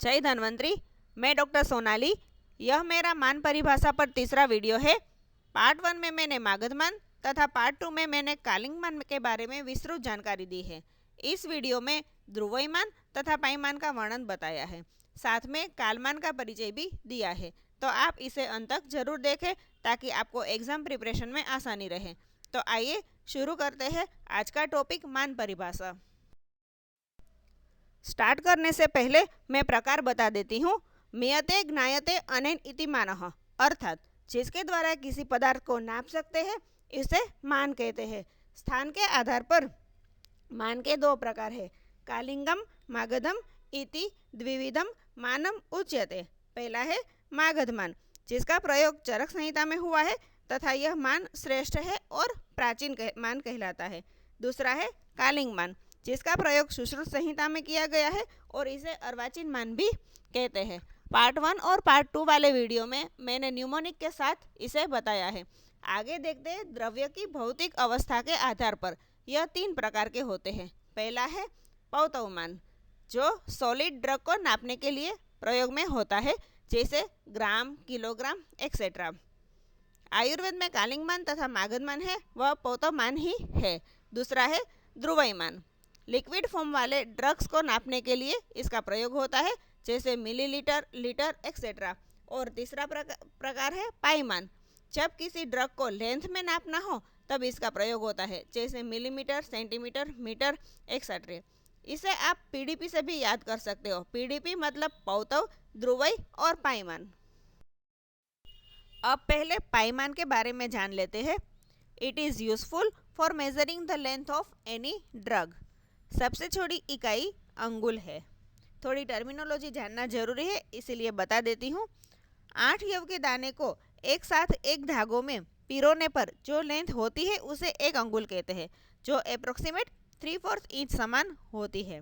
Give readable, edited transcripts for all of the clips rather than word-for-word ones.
जय धन्वंतरी। मैं डॉक्टर सोनाली। यह मेरा मान परिभाषा पर तीसरा वीडियो है। पार्ट 1 में मैंने मागध मान तथा पार्ट 2 में मैंने कालिंग मान के बारे में विस्तृत जानकारी दी है। इस वीडियो में ध्रुवय मान तथा पाईमान का वर्णन बताया है, साथ में कालमान का परिचय भी दिया है। तो आप इसे अंत तक जरूर देखें ताकि आपको एग्जाम प्रिपरेशन में आसानी रहे। तो आइए शुरू करते हैं आज का टॉपिक मान परिभाषा। स्टार्ट करने से पहले मैं प्रकार बता देती हूँ। मियते ज्ञायते अनेन इति मानः, अर्थात जिसके द्वारा किसी पदार्थ को नाप सकते हैं इसे मान कहते हैं। स्थान के आधार पर मान के दो प्रकार है, कालिंगम मागधम इति द्विविधम मानम उच्यते। पहला है मागध मान, जिसका प्रयोग चरक संहिता में हुआ है तथा यह मान श्रेष्ठ है और प्राचीन मान कहलाता है। दूसरा है कालिंग मान, जिसका प्रयोग सुश्रुत संहिता में किया गया है और इसे अर्वाचीन मान भी कहते हैं। पार्ट 1 और पार्ट 2 वाले वीडियो में मैंने न्यूमोनिक के साथ इसे बताया है। आगे देखते हैं। द्रव्य की भौतिक अवस्था के आधार पर यह 3 प्रकार के होते हैं। पहला है पौतव मान, जो सॉलिड ड्रग को नापने के लिए प्रयोग में होता है, जैसे ग्राम, किलोग्राम एक्सेट्रा। आयुर्वेद में कालिंग मान तथा मागध मान है, वह पौतव मान ही है। दूसरा है ध्रुवय मान, लिक्विड फॉर्म वाले ड्रग्स को नापने के लिए इसका प्रयोग होता है, जैसे मिलीलीटर, लीटर एक्सेट्रा। और तीसरा प्रकार है पाईमान, जब किसी ड्रग को लेंथ में नापना हो तब इसका प्रयोग होता है, जैसे मिलीमीटर, सेंटीमीटर, मीटर एक्सेट्रा। इसे आप पीडीपी से भी याद कर सकते हो। पीडीपी मतलब पौतव, ध्रुवय और पाईमान। अब पहले पाईमान के बारे में जान लेते हैं। It is useful for measuring the length of any drug. सबसे छोटी इकाई अंगुल है। थोड़ी टर्मिनोलॉजी जानना जरूरी है, इसीलिए बता देती हूँ। 8 यव के दाने को एक साथ एक धागों में पिरोने पर जो लेंथ होती है उसे एक अंगुल कहते हैं, जो अप्रोक्सीमेट 3/4 इंच समान होती है।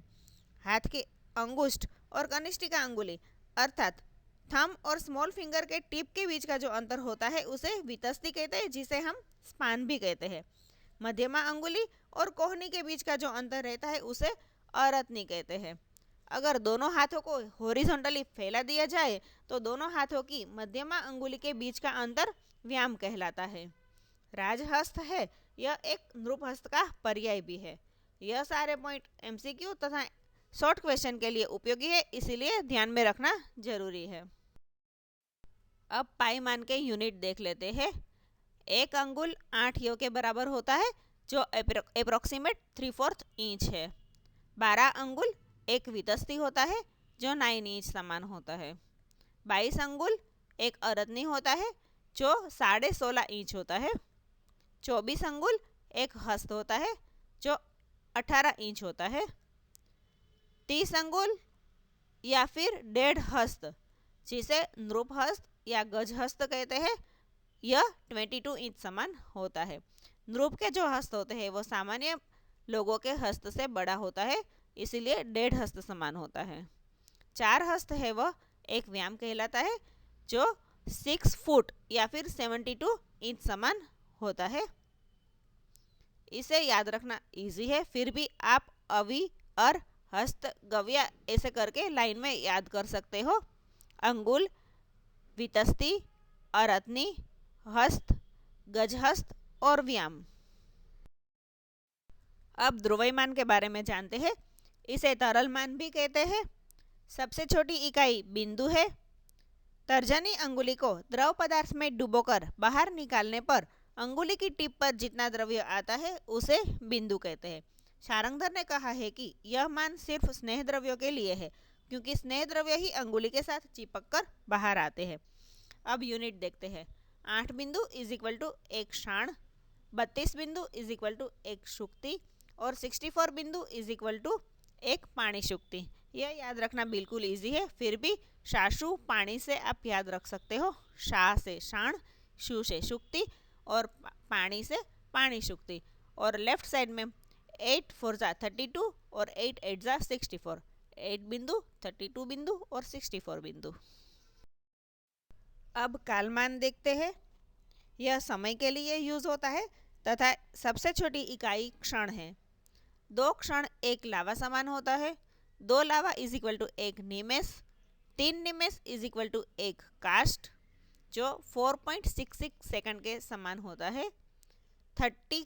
हाथ के अंगुष्ठ और कनिष्ठिका अंगुली अर्थात थंब और स्मॉल फिंगर के टिप के बीच का जो अंतर होता है उसे वितस्ती कहते हैं, जिसे हम स्पान भी कहते हैं। मध्यमा अंगुली और कोहनी के बीच का जो अंतर रहता है उसे अरत्नी कहते हैं। अगर दोनों हाथों को हॉरिजॉन्टली फैला दिया जाए तो दोनों हाथों की मध्यमा अंगुली के बीच का अंतर व्याम कहलाता है। राजहस्त है, यह एक नृपहस्त का पर्याय भी है। यह सारे पॉइंट एमसीक्यू तथा शॉर्ट क्वेश्चन के लिए उपयोगी है, इसीलिए ध्यान में रखना जरूरी है। अब पाईमान के यूनिट देख लेते हैं। एक अंगुल 8 यव के बराबर होता है, जो अप्रोक्सीमेट 3/4 इंच है। 12 अंगुल एक वितस्ती होता है, जो 9 इंच समान होता है। 22 अंगुल एक अरत्नी होता है, जो 16.5 इंच होता है। 24 अंगुल एक हस्त होता है, जो 18 इंच होता है। 30 अंगुल या फिर 1.5 हस्त, जिसे नृपहस्त या गजहस्त कहते हैं, यह 22 इंच समान होता है। नृप के जो हस्त होते हैं वो सामान्य लोगों के हस्त से बड़ा होता है, इसीलिए 1.5 हस्त समान होता है। 4 हस्त है वह एक व्याम कहलाता है, जो 6 फुट या फिर 72 इंच समान होता है। इसे याद रखना इजी है, फिर भी आप अवि, अर, हस्त, गव्या ऐसे करके लाइन में याद कर सकते हो। अंगुल, वितस्ती, अरत्नी, हस्त, गजहस्त और व्याम। अब ध्रुवय मान के बारे में जानते हैं। इसे तरल मान भी कहते हैं। सबसे छोटी इकाई बिंदु है। तर्जनी अंगुली को द्रव पदार्थ में डुबोकर बाहर निकालने पर अंगुली की टिप पर जितना द्रव्य आता है उसे बिंदु कहते हैं। शारंगधर ने कहा है कि यह मान सिर्फ स्नेह द्रव्यों के लिए है, क्योंकि स्नेह द्रव्य ही अंगुली के साथ चिपक कर बाहर आते हैं। अब यूनिट देखते हैं। 8 बिंदु इज इक्वल टू 1 शाण, 32 बिंदु इज इक्वल टू 1 शुक्ति और 64 बिंदु इज इक्वल टू 1 पाणी शुक्ति। यह याद रखना बिल्कुल इजी है, फिर भी शाशु पाणी से आप याद रख सकते हो। शाह से शाण, शु से शुक्ति और पाणी से पाणी शुक्ति। और लेफ्ट साइड में 8 4 जा 32 और 8 8 जा 64। 8 बिंदु, 32 बिंदु और 64 बिंदु। अब कालमान देखते हैं। यह समय के लिए यूज होता है तथा सबसे छोटी इकाई क्षण है। 2 क्षण एक लावा समान होता है। 2 लावा इज इक्वल टू 1 निमेष। 3 निमेष इज इक्वल टू 1 कास्ट जो 4.66 सेकंड के समान होता है। 30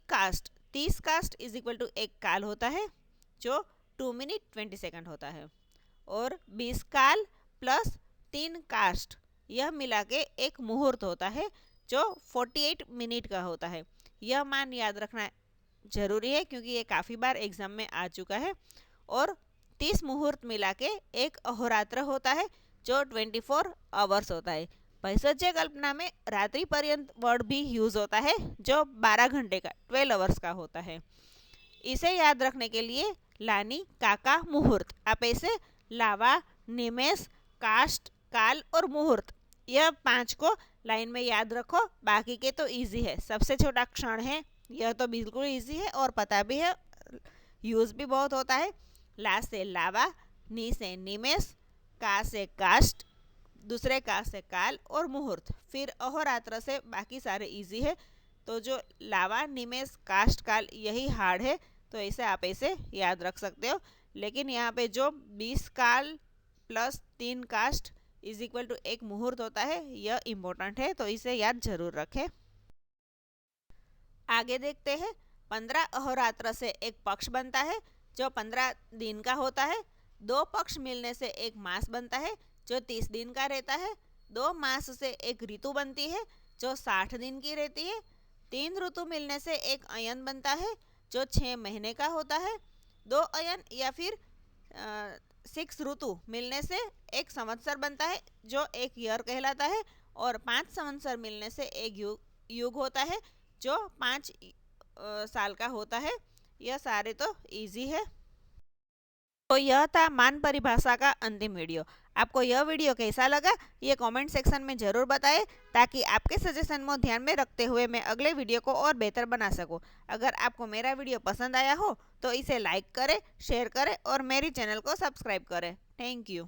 कास्ट इज इक्वल टू 1 काल होता है जो 2 मिनट 20 सेकंड होता है। और 20 काल प्लस 3 कास्ट यह मिला के एक मुहूर्त होता है जो 48 मिनट का होता है। यह मान याद रखना जरूरी है क्योंकि ये काफ़ी बार एग्जाम में आ चुका है। और 30 मुहूर्त मिला के एक अहोरात्र होता है जो 24 आवर्स होता है। पैसज्य कल्पना में रात्रि पर्यंत वर्ड भी यूज होता है जो 12 घंटे का 12 आवर्स का होता है। इसे याद रखने के लिए लानी काका मुहूर्त, आप ऐसे लावा निमेष कास्ट काल और मुहूर्त यह 5 को लाइन में याद रखो। बाकी के तो इजी है। सबसे छोटा क्षण है, यह तो बिल्कुल इजी है और पता भी है, यूज भी बहुत होता है। ला से लावा, नी से निमेष, का से कास्ट, दूसरे का से काल और मुहूर्त। फिर अहोरात्र से बाकी सारे इजी है। तो जो लावा निमेष कास्ट काल यही हार्ड है, तो इसे आप ऐसे याद रख सकते हो। लेकिन यहाँ पे जो 20 काल प्लस 3 कास्ट इज इक्वल टू 1 मुहूर्त होता है यह इम्पोर्टेंट है, तो इसे याद जरूर रखें। आगे देखते हैं। 15 अहोरात्र से एक पक्ष बनता है जो 15 दिन का होता है। 2 पक्ष मिलने से एक मास बनता है जो 30 दिन का रहता है। 2 मास से एक ऋतु बनती है जो 60 दिन की रहती है। 3 ऋतु मिलने से एक अयन बनता है जो 6 महीने का होता है। 2 अयन या फिर 6 ऋतु मिलने से एक संवत्सर बनता है जो एक ईयर कहलाता है। और 5 संवत्सर मिलने से एक युग होता है जो 5 साल का होता है। यह सारे तो इजी है। तो यह था मान परिभाषा का अंतिम वीडियो। आपको यह वीडियो कैसा लगा ये कमेंट सेक्शन में ज़रूर बताएं ताकि आपके सजेशन को ध्यान में रखते हुए मैं अगले वीडियो को और बेहतर बना सकूं। अगर आपको मेरा वीडियो पसंद आया हो तो इसे लाइक करें, शेयर करें और मेरी चैनल को सब्सक्राइब करें। Thank you.